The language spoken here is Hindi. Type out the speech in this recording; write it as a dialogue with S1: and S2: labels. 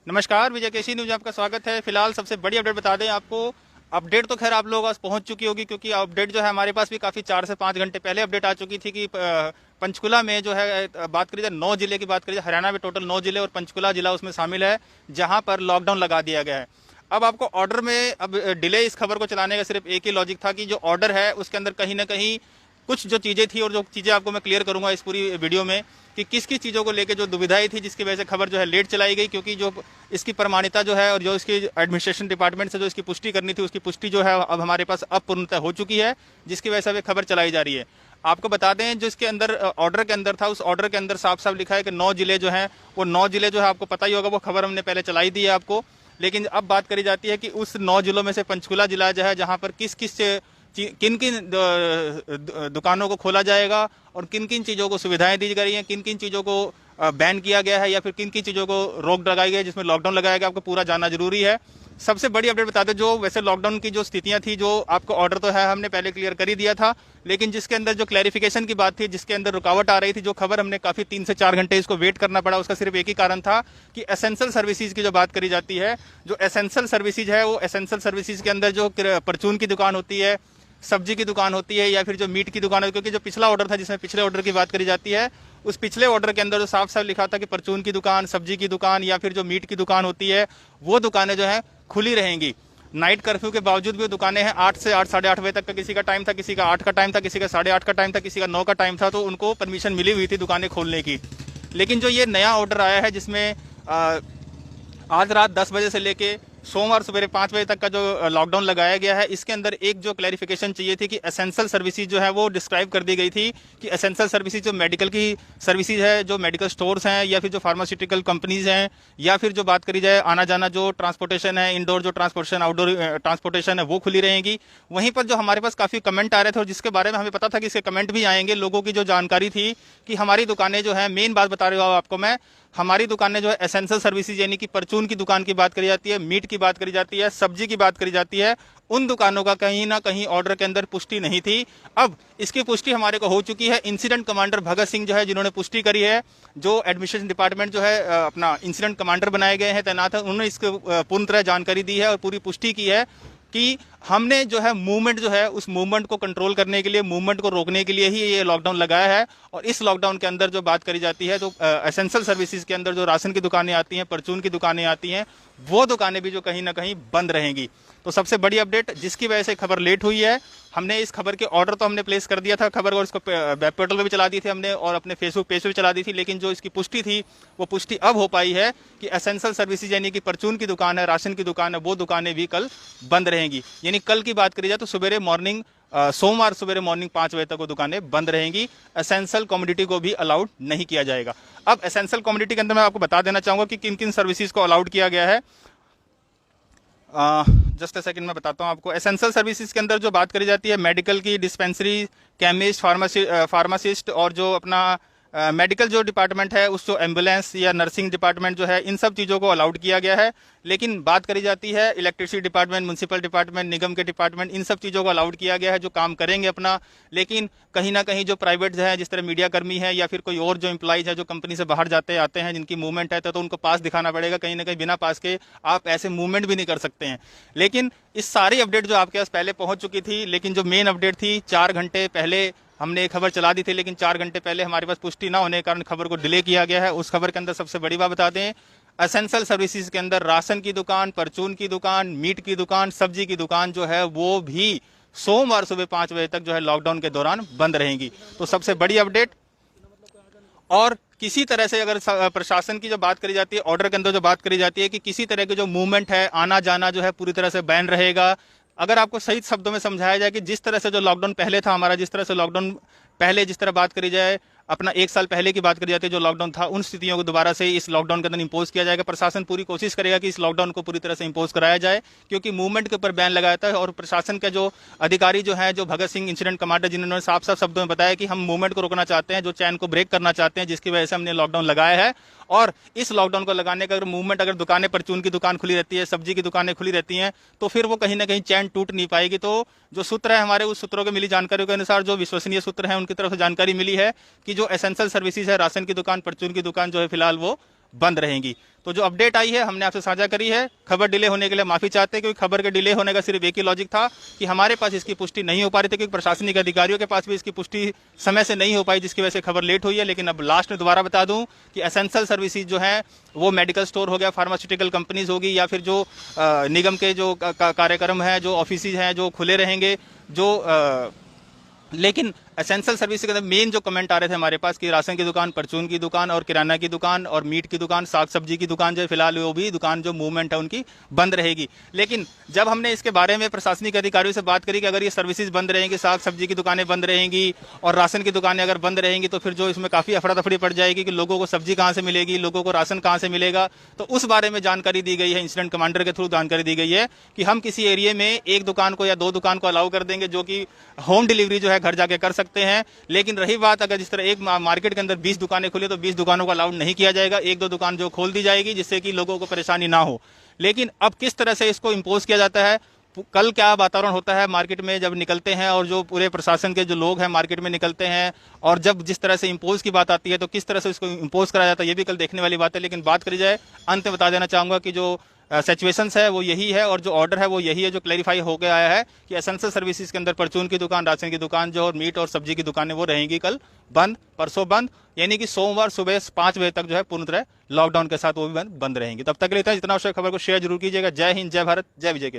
S1: नमस्कार, विजय केसी न्यूज में आपका स्वागत है। फिलहाल सबसे बड़ी अपडेट बता दें आपको। अपडेट तो खैर आप लोगों के पास पहुंच चुकी होगी, क्योंकि अपडेट जो है हमारे पास भी काफ़ी 4 से 5 घंटे पहले अपडेट आ चुकी थी कि पंचकुला में जो है बात करी जाए 9 जिले की बात करी जाए, हरियाणा में टोटल 9 जिले और पंचकुला जिला उसमें शामिल है, जहां पर लॉकडाउन लगा दिया गया है। अब आपको ऑर्डर में अब डिले इस खबर को चलाने का सिर्फ एक ही लॉजिक था कि जो ऑर्डर है उसके अंदर कहीं ना कहीं कुछ जो चीज़ें थी, और जो चीज़ें आपको मैं क्लियर करूंगा इस पूरी वीडियो में कि किस किस चीज़ों को लेकर जो दुविधाएं थी, जिसकी वजह से खबर जो है लेट चलाई गई, क्योंकि जो इसकी प्रमाणिता जो है और जो इसकी एडमिनिस्ट्रेशन डिपार्टमेंट से जो इसकी पुष्टि करनी थी, उसकी पुष्टि जो है अब हमारे पास अब पूर्णतः हो चुकी है, जिसकी वजह से अब खबर चलाई जा रही है। आपको बता दें, जो इसके अंदर ऑर्डर के अंदर था, उस ऑर्डर के अंदर साफ साफ लिखा है कि 9 जिले जो हैं, वो 9 जिले जो है आपको पता ही होगा, वो खबर हमने पहले चलाई दी है आपको। लेकिन अब बात करी जाती है कि उस 9 जिलों में से पंचकुला जिला जो है, जहां पर किस किस किन किन दुकानों को खोला जाएगा और किन किन चीज़ों को सुविधाएं दी गई हैं, किन किन चीज़ों को बैन किया गया है, या फिर किन किन चीज़ों को रोक लगाई गई है, जिसमें लॉकडाउन लगाया गया, आपको पूरा जानना जरूरी है। सबसे बड़ी अपडेट बता दें, जो वैसे लॉकडाउन की जो स्थितियां थी, जो आपको ऑर्डर तो है हमने पहले क्लियर कर ही दिया था, लेकिन जिसके अंदर जो क्लैरिफिकेशन की बात थी, जिसके अंदर रुकावट आ रही थी, जो खबर हमने काफ़ी 3 से 4 घंटे इसको वेट करना पड़ा, उसका सिर्फ एक ही कारण था कि एसेंशियल सर्विसेज की जो बात करी जाती है, जो एसेंशियल सर्विसेज है, वो एसेंशियल सर्विसेज के अंदर जो परचून की दुकान होती है, सब्जी की दुकान होती है, या फिर जो मीट की दुकान होती है, क्योंकि जो पिछला ऑर्डर था जिसमें पिछले ऑर्डर की बात करी जाती है, उस पिछले ऑर्डर के अंदर जो साफ साफ लिखा था कि परचून की दुकान, सब्जी की दुकान या फिर जो मीट की दुकान होती है, वो दुकानें जो है खुली रहेंगी। नाइट कर्फ्यू के बावजूद भी दुकानें हैं, 8 से 8 साढ़े 8 बजे तक का किसी का टाइम था, किसी का 8 का टाइम था, किसी का 8:30 का टाइम था, किसी का 9 का टाइम था, तो उनको परमिशन मिली हुई थी दुकानें खोलने की। लेकिन जो ये नया ऑर्डर आया है, जिसमें आज रात 10 बजे से लेके सोमवार सवेरे 5 बजे तक का जो लॉकडाउन लगाया गया है, इसके अंदर एक जो क्लैरिफिकेशन चाहिए थी कि एसेंशियल सर्विसेज जो है वो डिस्क्राइब कर दी गई थी कि एसेंशियल सर्विसेज जो मेडिकल की सर्विसेज है, जो मेडिकल स्टोर्स हैं, या फिर जो फार्मास्यूटिकल कंपनीज हैं, या फिर जो बात करी जाए आना जाना जो ट्रांसपोर्टेशन है, इंडोर जो ट्रांसपोर्टेशन, आउटडोर ट्रांसपोर्टेशन है, वो खुली रहेंगी। वहीं पर जो हमारे पास काफ़ी कमेंट आ रहे थे, और जिसके बारे में हमें पता था कि इसके कमेंट भी आएंगे, लोगों की जो जानकारी थी कि हमारी दुकानें जो है, मेन बात बता रहा हूँ आपको मैं, हमारी दुकानें जो है एसेंशियल सर्विसेज यानी कि परचून की दुकान की बात करी जाती है, मीट की बात करी जाती है, सब्जी की बात करी जाती है, उन दुकानों का कहीं ना कहीं ऑर्डर के अंदर पुष्टि नहीं थी। अब इसकी पुष्टि हमारे को हो चुकी है। इंसिडेंट कमांडर भगत सिंह जो है, जिन्होंने पुष्टि करी है, जो एडमिनिस्ट्रेशन डिपार्टमेंट जो है अपना इंसिडेंट कमांडर बनाए गए हैं, तैनात है, उन्होंने इसको पूर्ण तरह जानकारी दी है और पूरी पुष्टि की है कि हमने जो है मूवमेंट जो है, उस मूवमेंट को कंट्रोल करने के लिए, मूवमेंट को रोकने के लिए ही ये लॉकडाउन लगाया है। और इस लॉकडाउन के अंदर जो बात करी जाती है, जो एसेंशियल सर्विसेज के अंदर जो राशन की दुकानें आती हैं, परचून की दुकानें आती हैं, वो दुकानें भी जो कहीं ना कहीं बंद रहेंगी। तो सबसे बड़ी अपडेट, जिसकी वजह से खबर लेट हुई है, हमने इस खबर के ऑर्डर तो हमने प्लेस कर दिया था खबर, और इसको वेब पोर्टल पे भी चला दी थी हमने, और अपने फेसबुक पेज पे भी चला दी थी, लेकिन जो इसकी पुष्टि थी, वो पुष्टि अब हो पाई है कि एसेंशियल सर्विसेज यानी कि परचून की दुकान है, राशन की दुकान है, वो दुकानें भी कल बंद रहेंगी। यानी कल की बात करी जाए तो सवेरे मॉर्निंग सोमवार सवेरे मॉर्निंग 5 बजे तक वो दुकानें बंद रहेंगी। एसेंशियल कम्युनिटी को भी अलाउड नहीं किया जाएगा। अब एसेंशियल कम्युनिटी के अंदर मैं आपको बता देना चाहूंगा कि किन किन सर्विसेज को अलाउड किया गया है। जस्ट अ सेकंड में बताता हूँ आपको। एसेंशियल सर्विसेज के अंदर जो बात करी जाती है, मेडिकल की डिस्पेंसरी, केमिस्ट, फार्मासिस्ट, और जो अपना मेडिकल जो डिपार्टमेंट है, उस जो एम्बुलेंस या नर्सिंग डिपार्टमेंट जो है, इन सब चीज़ों को अलाउड किया गया है। लेकिन बात करी जाती है इलेक्ट्रिसिटी डिपार्टमेंट, म्यूनसिपल डिपार्टमेंट, निगम के डिपार्टमेंट, इन सब चीज़ों को अलाउड किया गया है, जो काम करेंगे अपना। लेकिन कहीं ना कहीं जो प्राइवेट है, जिस तरह मीडिया कर्मी है, या फिर कोई और जो एम्प्लॉइज है, जो कंपनी से बाहर जाते आते हैं, जिनकी मूवमेंट है, तो उनको पास दिखाना पड़ेगा। कहीं ना कहीं बिना पास के आप ऐसे मूवमेंट भी नहीं कर सकते हैं। लेकिन इस सारी अपडेट जो आपके पास पहले पहुंच चुकी थी, लेकिन जो मेन अपडेट थी, 4 घंटे पहले हमने खबर चला दी थी, लेकिन 4 घंटे पहले हमारे पास पुष्टि ना होने के कारण खबर को डिले किया गया है। उस खबर के अंदर सबसे बड़ी बात बता दें, एसेंशियल सर्विसेज के अंदर राशन की दुकान, परचून की दुकान, मीट की दुकान, सब्जी की दुकान जो है, वो भी सोमवार सुबह 5 बजे तक जो है लॉकडाउन के दौरान बंद रहेंगी। तो सबसे बड़ी अपडेट। और किसी तरह से अगर प्रशासन की जो बात करी जाती है, ऑर्डर के अंदर जो बात करी जाती है कि किसी तरह की जो मूवमेंट है, आना जाना जो है, पूरी तरह से बैन रहेगा। अगर आपको सही शब्दों में समझाया जाए कि जिस तरह से जो लॉकडाउन पहले था हमारा, जिस तरह से लॉकडाउन पहले, जिस तरह बात करी जाए अपना 1 साल पहले की बात करी जाती है जो लॉकडाउन था, उन स्थितियों को दोबारा से इस लॉकडाउन के अंदर इंपोज किया जाएगा। प्रशासन पूरी कोशिश करेगा कि इस लॉकडाउन को पूरी तरह से इंपोज कराया जाए, क्योंकि मूवमेंट के ऊपर बैन लगाया था। और प्रशासन के जो अधिकारी जो है, जो भगत सिंह इंसिडेंट कमांडर, जिन्होंने साफ साफ शब्दों में बताया कि हम मूवमेंट को रोकना चाहते हैं, जो चैन को ब्रेक करना चाहते हैं, जिसकी वजह से हमने लॉकडाउन लगाया है। और इस लॉकडाउन को लगाने का अगर मूवमेंट, अगर दुकानें, परचून की दुकान खुली रहती है, सब्जी की दुकानें खुली रहती हैं, तो फिर वो कहीं ना कहीं चैन टूट नहीं पाएगी। तो जो सूत्र है हमारे, उस सूत्रों को मिली जानकारी के अनुसार, जो विश्वसनीय सूत्र हैं, उनकी तरफ से जानकारी मिली है कि जो एसेंशियल सर्विसेज है, राशन की दुकान, परचून की दुकान जो है, फिलहाल वो बंद रहेंगी। तो जो अपडेट आई है हमने आपसे साझा करी है। खबर डिले होने के लिए माफी चाहते हैं, क्योंकि खबर के डिले होने का सिर्फ एक ही लॉजिक था कि हमारे पास इसकी पुष्टि नहीं हो पा रही थी, क्योंकि प्रशासनिक अधिकारियों के पास भी इसकी पुष्टि समय से नहीं हो पाई, जिसकी वजह से खबर लेट हुई है। लेकिन अब लास्ट में दोबारा बता दूं कि एसेंशियल सर्विसेज जो है वो मेडिकल स्टोर हो गया, फार्मास्यूटिकल कंपनीज होगी, या फिर जो निगम के जो कार्यक्रम है, जो ऑफिस हैं जो खुले रहेंगे, जो लेकिन एसेंशियल सर्विस के अंदर मेन जो कमेंट आ रहे थे हमारे पास कि राशन की दुकान, परचून की दुकान और किराना की दुकान और मीट की दुकान, साग सब्जी की दुकान जो फिलहाल वो भी दुकान जो मूवमेंट है उनकी बंद रहेगी। लेकिन जब हमने इसके बारे में प्रशासनिक अधिकारियों से बात करी कि अगर ये सर्विसेज बंद रहेंगी, साग सब्जी की दुकानें बंद रहेंगी और राशन की दुकानें अगर बंद रहेंगी, तो फिर जो इसमें काफ़ी अफरा तफरी पड़ जाएगी कि लोगों को सब्जी कहाँ से मिलेगी, लोगों को राशन कहाँ से मिलेगा। तो उस बारे में जानकारी दी गई है, इंसिडेंट कमांडर के थ्रू जानकारी दी गई है कि हम किसी एरिया में एक दुकान को या दो दुकान को अलाउ कर देंगे, जो कि होम डिलीवरी जो है घर जाके कर सकते हैं। लेकिन रही बात अगर जिस तरह एक मार्केट के अंदर 20 दुकानें खुली तो 20 दुकानों को अलाउड नहीं किया जाएगा, एक दो दुकान जो खोल दी जाएगी जिससे कि लोगों को परेशानी ना हो। लेकिन अब किस तरह से इसको इम्पोज किया जाता है, कल क्या वातावरण होता है मार्केट में जब निकलते हैं और जो पूरे प्रशासन के जो लोग हैं मार्केट में निकलते हैं, और जब जिस तरह से इम्पोज की बात आती है तो किस तरह से इसको इम्पोज कराया जाता है, ये भी कल देखने वाली बात है। लेकिन बात करी जाए, अंत में बता देना चाहूंगा कि जो सिचुएशंस है वो यही है और जो ऑर्डर है वो यही है, जो क्लैरिफाई होकर आया है कि एसेंशियल सर्विसेज के अंदर परचून की दुकान, राशन की दुकान जो और मीट और सब्जी की दुकानें वो रहेंगी कल बंद, परसों बंद, यानी कि सोमवार सुबह 5 बजे तक जो है पूर्ण तरह लॉकडाउन के साथ वो भी बंद रहेंगी। तब तक के लिए इतना, जितना आवश्यक खबर को शेयर जरूर कीजिएगा। जय हिंद, जय भारत, जय विजय के